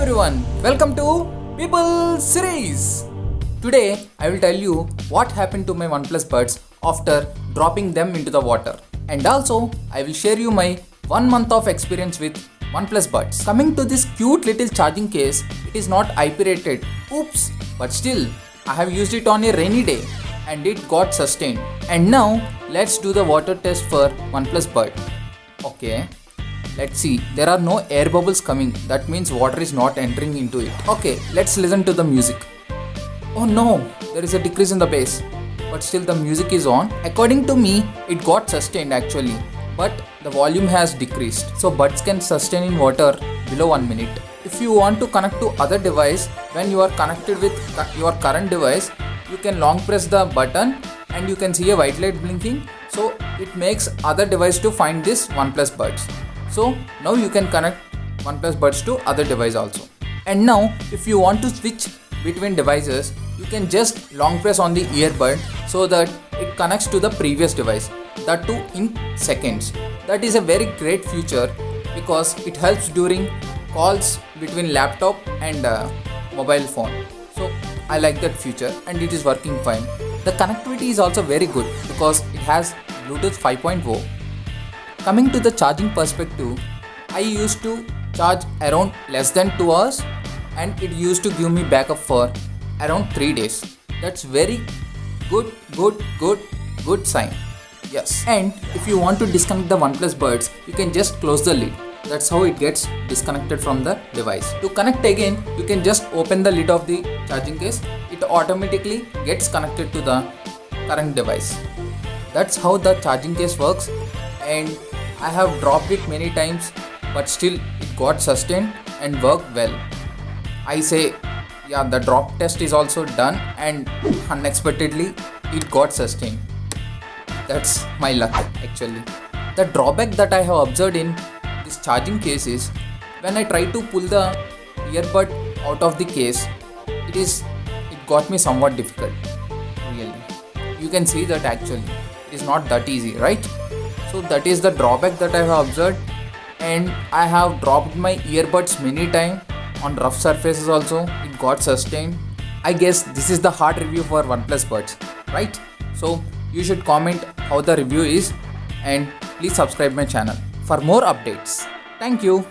everyone, welcome to People series. Today I will tell you what happened to my OnePlus buds after dropping them into the water, and also I will share you my 1 month of experience with OnePlus buds. Coming to this cute little charging case, it is not IP rated, oops, but still I have used it on a rainy day and it got sustained. And now let's do the water test for OnePlus bud. Okay, let's see, there are no air bubbles coming, that means water is not entering into it. Okay, let's listen to the music. Oh no, there is a decrease in the bass, but still the music is on. According to me, it got sustained actually, but the volume has decreased. So buds can sustain in water below 1 minute. If you want to connect to other device, when you are connected with your current device, you can long press the button and you can see a white light blinking. So it makes other device to find this OnePlus buds. So now you can connect OnePlus buds to other device also. And now if you want to switch between devices, you can just long press on the earbud so that it connects to the previous device, that too in seconds. That is a very great feature because it helps during calls between laptop and mobile phone. So I like that feature and it is working fine. The connectivity is also very good because it has Bluetooth 5.0. Coming to the charging perspective, I used to charge around less than 2 hours and it used to give me backup for around 3 days. That's very good sign. Yes. And if you want to disconnect the OnePlus buds, you can just close the lid. That's how it gets disconnected from the device. To connect again, you can just open the lid of the charging case. It automatically gets connected to the current device. That's how the charging case works, and I have dropped it many times, but still it got sustained and worked well. I say, yeah, the drop test is also done and unexpectedly it got sustained. That's my luck actually. The drawback that I have observed in this charging case is when I try to pull the earbud out of the case, it got me somewhat difficult. Really, you can see that actually it is not that easy, right? So that is the drawback that I have observed, and I have dropped my earbuds many times on rough surfaces also. It got sustained. I guess this is the hard review for OnePlus buds, right? So you should comment how the review is and please subscribe my channel for more updates. Thank you.